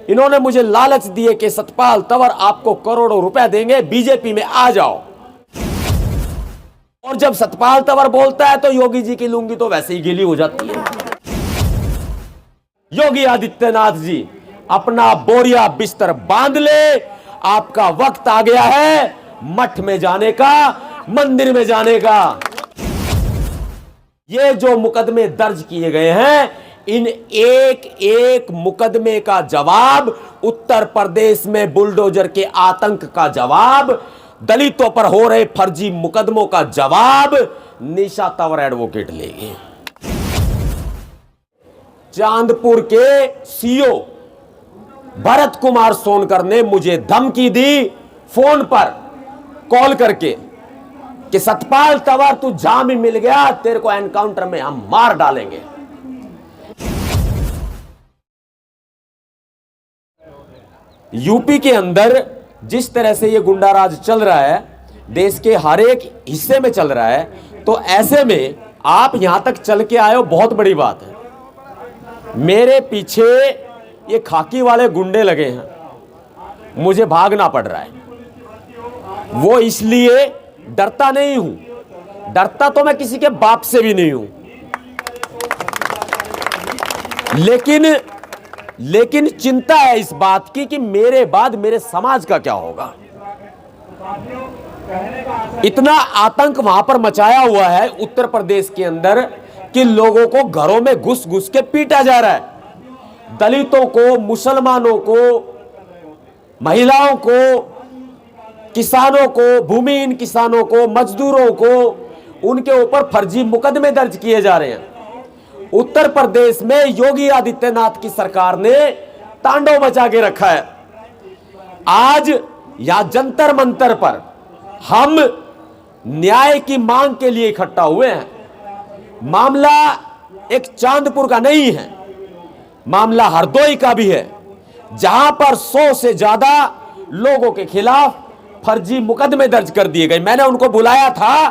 इन्होंने मुझे लालच दिए कि सतपाल तंवर आपको करोड़ों रुपए देंगे, बीजेपी में आ जाओ। और जब सतपाल तंवर बोलता है तो योगी जी की लुंगी तो वैसे ही गीली हो जाती है। योगी आदित्यनाथ जी, अपना बोरिया बिस्तर बांध ले, आपका वक्त आ गया है मठ में जाने का, मंदिर में जाने का। ये जो मुकदमे दर्ज किए गए हैं, इन एक एक मुकदमे का जवाब, उत्तर प्रदेश में बुलडोजर के आतंक का जवाब, दलितों पर हो रहे फर्जी मुकदमों का जवाब निशा तंवर एडवोकेट लेंगे। चांदपुर के सीओ भरत कुमार सोनकर ने मुझे धमकी दी फोन पर कॉल करके कि सतपाल तंवर तू जाम ही मिल गया, तेरे को एनकाउंटर में हम मार डालेंगे। यूपी के अंदर जिस तरह से ये गुंडाराज चल रहा है, देश के हर एक हिस्से में चल रहा है, तो ऐसे में आप यहां तक चल के आए हो, बहुत बड़ी बात है। मेरे पीछे ये खाकी वाले गुंडे लगे हैं, मुझे भागना पड़ रहा है। वो इसलिए डरता नहीं हूं, डरता तो मैं किसी के बाप से भी नहीं हूं, लेकिन चिंता है इस बात की कि मेरे बाद मेरे समाज का क्या होगा। इतना आतंक वहां पर मचाया हुआ है उत्तर प्रदेश के अंदर कि लोगों को घरों में घुस घुस के पीटा जा रहा है। दलितों को, मुसलमानों को, महिलाओं को, किसानों को, भूमिहीन किसानों को, मजदूरों को, उनके ऊपर फर्जी मुकदमे दर्ज किए जा रहे हैं। उत्तर प्रदेश में योगी आदित्यनाथ की सरकार ने तांडव मचा के रखा है। आज यहां जंतर मंतर पर हम न्याय की मांग के लिए इकट्ठा हुए हैं। मामला एक चांदपुर का नहीं है, मामला हरदोई का भी है, जहां पर 100 से ज्यादा लोगों के खिलाफ फर्जी मुकदमे दर्ज कर दिए गए। मैंने उनको बुलाया था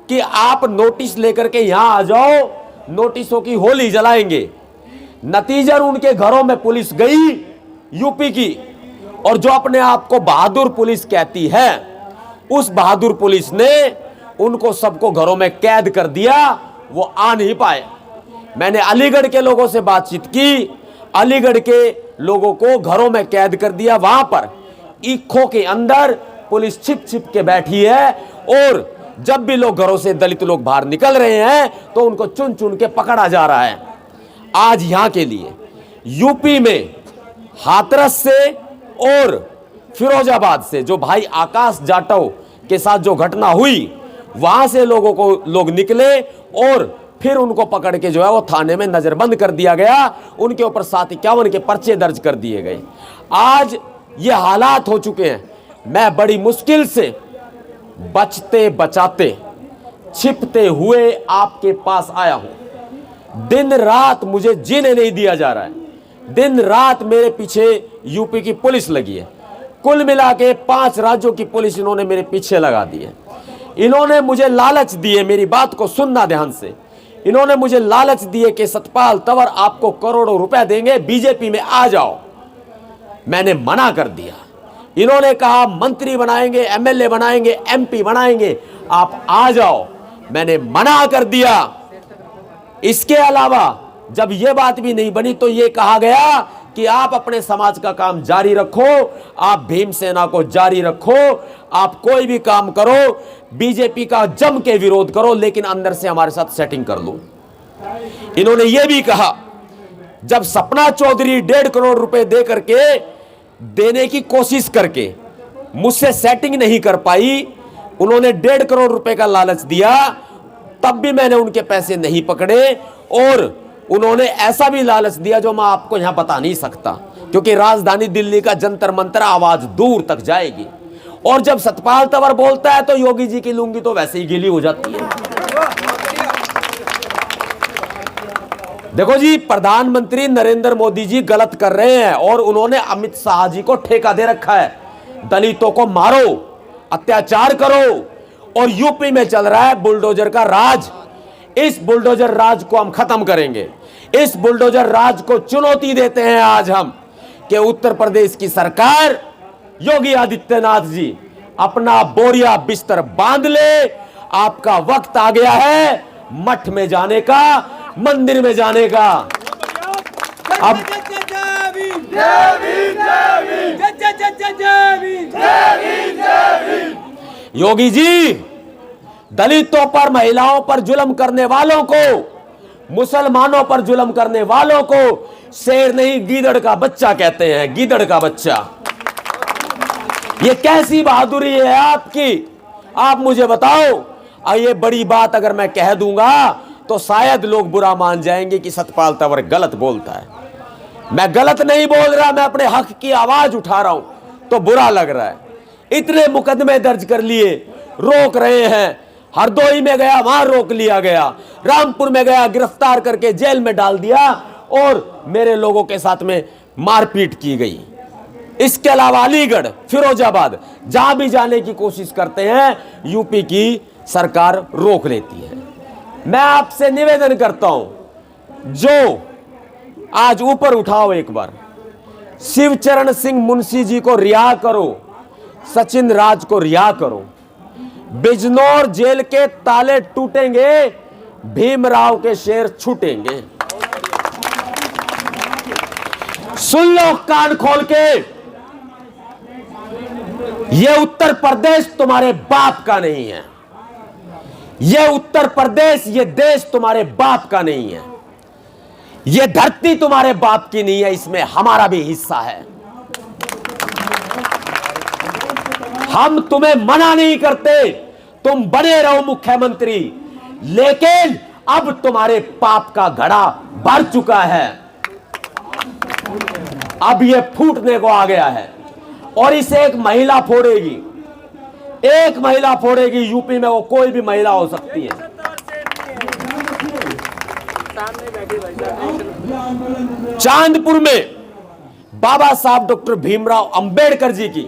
कि आप नोटिस लेकर के यहां आ जाओ, नोटिसों की होली जलाएंगे। नतीजन उनके घरों में पुलिस गई यूपी की, और जो अपने आप को बहादुर पुलिस कहती है, उस बहादुर पुलिस ने उनको सबको घरों में कैद कर दिया, वो आ नहीं पाए। मैंने अलीगढ़ के लोगों से बातचीत की, अलीगढ़ के लोगों को घरों में कैद कर दिया। वहां पर ईखों के अंदर पुलिस छिप छिप के बैठी है, और जब भी लोग घरों से, दलित लोग बाहर निकल रहे हैं, तो उनको चुन चुन के पकड़ा जा रहा है। आज यहां के लिए यूपी में हाथरस से और फिरोजाबाद से जो भाई आकाश जाटव के साथ जो घटना हुई, वहां से लोग निकले और फिर उनको पकड़ के जो है वो थाने में नजरबंद कर दिया गया। उनके ऊपर 751 के पर्चे दर्ज कर दिए गए। आज ये हालात हो चुके हैं। मैं बड़ी मुश्किल से बचते बचाते, छिपते हुए आपके पास आया हूं। दिन रात मुझे जीने नहीं दिया जा रहा है। दिन रात मेरे पीछे यूपी की पुलिस लगी है। कुल मिला के 5 राज्यों की पुलिस इन्होंने मेरे पीछे लगा दी है। इन्होंने मुझे लालच दिए, मेरी बात को सुनना ध्यान से। इन्होंने मुझे लालच दिए कि सतपाल तंवर आपको करोड़ों रुपए देंगे, बीजेपी में आ जाओ। मैंने मना कर दिया। इन्होंने कहा मंत्री बनाएंगे, एमएलए बनाएंगे, एमपी बनाएंगे, आप आ जाओ। मैंने मना कर दिया। इसके अलावा जब यह बात भी नहीं बनी तो यह कहा गया कि आप अपने समाज का काम जारी रखो, आप भीमसेना को जारी रखो, आप कोई भी काम करो, बीजेपी का जम के विरोध करो, लेकिन अंदर से हमारे साथ सेटिंग कर लो। इन्होंने यह भी कहा, जब सपना चौधरी 1.5 करोड़ रुपए दे करके, देने की कोशिश करके मुझसे सेटिंग नहीं कर पाई, उन्होंने 1.5 करोड़ रुपए का लालच दिया, तब भी मैंने उनके पैसे नहीं पकड़े। और उन्होंने ऐसा भी लालच दिया जो मैं आपको यहां बता नहीं सकता, क्योंकि राजधानी दिल्ली का जंतर मंतर आवाज दूर तक जाएगी। और जब सतपाल तंवर बोलता है तो योगी जी की लुंगी तो वैसे ही गीली हो जाती है। देखो जी, प्रधानमंत्री नरेंद्र मोदी जी गलत कर रहे हैं, और उन्होंने अमित शाह जी को ठेका दे रखा है। दलितों को मारो, अत्याचार करो, और यूपी में चल रहा है बुलडोजर का राज। इस बुलडोजर राज को हम खत्म करेंगे। इस बुलडोजर राज को चुनौती देते हैं आज हम, कि उत्तर प्रदेश की सरकार, योगी आदित्यनाथ जी अपना बोरिया बिस्तर बांध ले। आपका वक्त आ गया है मठ में जाने का, मंदिर में जाने का। अब योगी जी दलितों पर, महिलाओं पर जुल्म करने वालों को, मुसलमानों पर जुल्म करने वालों को शेर नहीं गीदड़ का बच्चा कहते हैं, गीदड़ का बच्चा। ये कैसी बहादुरी है आपकी? आप मुझे बताओ। ये बड़ी बात अगर मैं कह दूंगा तो शायद लोग बुरा मान जाएंगे कि सतपाल तंवर गलत बोलता है। मैं गलत नहीं बोल रहा, मैं अपने हक की आवाज उठा रहा हूं तो बुरा लग रहा है। इतने मुकदमे दर्ज कर लिए, रोक रहे हैं। हरदोई में गया, वहां रोक लिया गया। रामपुर में गया, गिरफ्तार करके जेल में डाल दिया और मेरे लोगों के साथ में मारपीट की गई। इसके अलावा अलीगढ़, फिरोजाबाद, जहां भी जाने की कोशिश करते हैं यूपी की सरकार रोक लेती है। मैं आपसे निवेदन करता हूं, जो आज ऊपर उठाओ एक बार, शिवचरण सिंह मुंशी जी को रिहा करो, सचिन राज को रिहा करो। बिजनौर जेल के ताले टूटेंगे, भीमराव के शेर छूटेंगे। सुन लो कान खोल के, यह उत्तर प्रदेश तुम्हारे बाप का नहीं है। यह उत्तर प्रदेश, यह देश तुम्हारे बाप का नहीं है। यह धरती तुम्हारे बाप की नहीं है, इसमें हमारा भी हिस्सा है। हम तुम्हें मना नहीं करते, तुम बने रहो मुख्यमंत्री, लेकिन अब तुम्हारे पाप का घड़ा भर चुका है। अब यह फूटने को आ गया है और इसे एक महिला फोड़ेगी। एक महिला फोड़ेगी। यूपी में वो कोई भी महिला हो सकती है। चांदपुर में बाबा साहब डॉक्टर भीमराव अंबेडकर जी की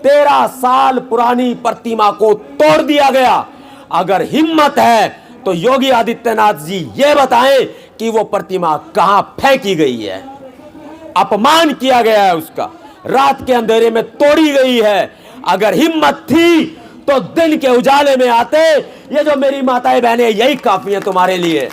13 साल पुरानी प्रतिमा को तोड़ दिया गया। अगर हिम्मत है तो योगी आदित्यनाथ जी ये बताएं कि वो प्रतिमा कहां फेंकी गई है। अपमान किया गया है उसका, रात के अंधेरे में तोड़ी गई है। अगर हिम्मत थी तो दिन के उजाले में आते। ये जो मेरी माताएं बहनें, यही काफी है तुम्हारे लिए।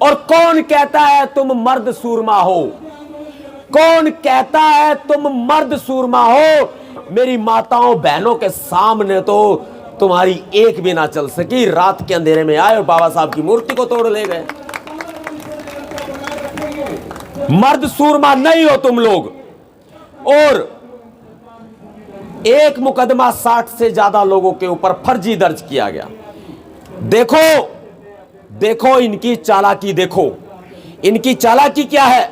और कौन कहता है तुम मर्द सूरमा हो? कौन कहता है तुम मर्द सूरमा हो? मेरी माताओं बहनों के सामने तो तुम्हारी एक भी ना चल सकी। रात के अंधेरे में आए और बाबा साहब की मूर्ति को तोड़ ले गए। मर्द सूरमा नहीं हो तुम लोग। और एक मुकदमा 60 से ज्यादा लोगों के ऊपर फर्जी दर्ज किया गया। देखो देखो इनकी चालाकी, देखो इनकी चालाकी क्या है।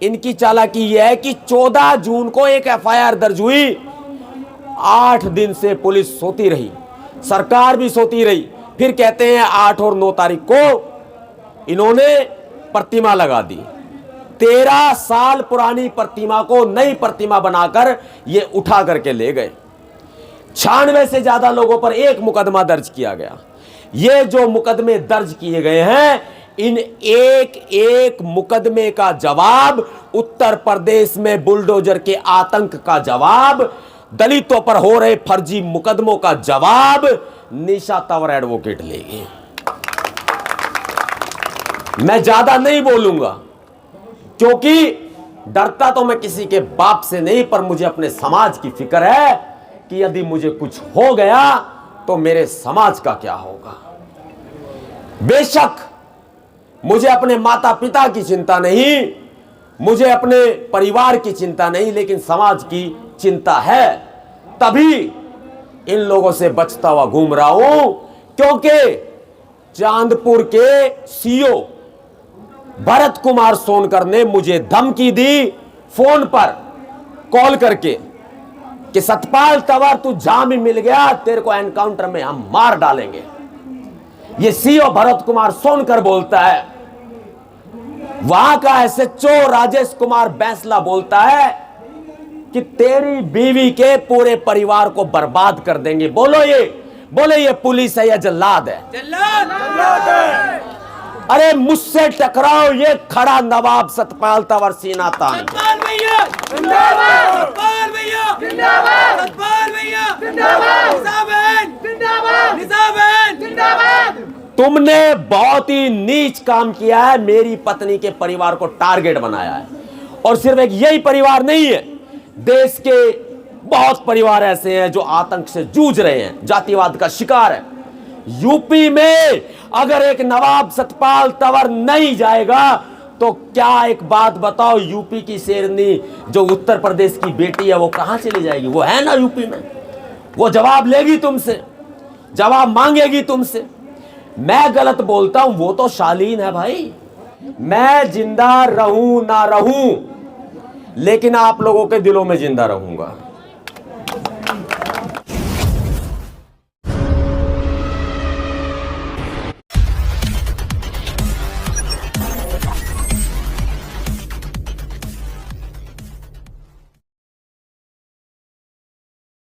इनकी चालाकी यह है कि 14 जून को एक एफआईआर दर्ज हुई। 8 दिन से पुलिस सोती रही, सरकार भी सोती रही। फिर कहते हैं 8 और 9 तारीख को इन्होंने प्रतिमा लगा दी। 13 साल पुरानी प्रतिमा को नई प्रतिमा बनाकर ये उठा करके ले गए। 96 से ज्यादा लोगों पर एक मुकदमा दर्ज किया गया। ये जो मुकदमे दर्ज किए गए हैं, इन एक एक मुकदमे का जवाब उत्तर प्रदेश में बुलडोजर के आतंक का जवाब, दलितों पर हो रहे फर्जी मुकदमों का जवाब निशा तंवर एडवोकेट लेगी। मैं ज्यादा नहीं बोलूंगा क्योंकि डरता तो मैं किसी के बाप से नहीं, पर मुझे अपने समाज की फिक्र है कि यदि मुझे कुछ हो गया तो मेरे समाज का क्या होगा। बेशक मुझे अपने माता पिता की चिंता नहीं, मुझे अपने परिवार की चिंता नहीं, लेकिन समाज की चिंता है। तभी इन लोगों से बचता हुआ घूम रहा हूं, क्योंकि चांदपुर के सीओ भरत कुमार सोनकर ने मुझे धमकी दी फोन पर कॉल करके कि सतपाल तंवर तू जहां भी मिल गया तेरे को एनकाउंटर में हम मार डालेंगे। ये सीओ भरत कुमार सोनकर बोलता है। वहां का एसएचओ राजेश कुमार बैंसला बोलता है कि तेरी बीवी के पूरे परिवार को बर्बाद कर देंगे। बोलो ये पुलिस है या जल्लाद है? जल्लाद है। अरे मुझसे टकराओ, ये खड़ा नवाब सतपाल तंवर सीना तान। सतपाल भैया जिंदाबाद, सतपाल भैया जिंदाबाद, सतपाल भैया जिंदाबाद, निजाम जिंदाबाद, निजाम जिंदाबाद। तुमने बहुत ही नीच काम किया है, मेरी पत्नी के परिवार को टारगेट बनाया है। और सिर्फ एक यही परिवार नहीं है, देश के बहुत परिवार ऐसे हैं जो आतंक से जूझ रहे हैं, जातिवाद का शिकार है। यूपी में अगर एक नवाब सतपाल तंवर नहीं जाएगा तो क्या, एक बात बताओ, यूपी की शेरनी जो उत्तर प्रदेश की बेटी है वो कहां चली जाएगी? वो है ना यूपी में, वो जवाब लेगी तुमसे, जवाब मांगेगी तुमसे। मैं गलत बोलता हूं, वो तो शालीन है भाई। मैं जिंदा रहूं ना रहूं, लेकिन आप लोगों के दिलों में जिंदा रहूंगा।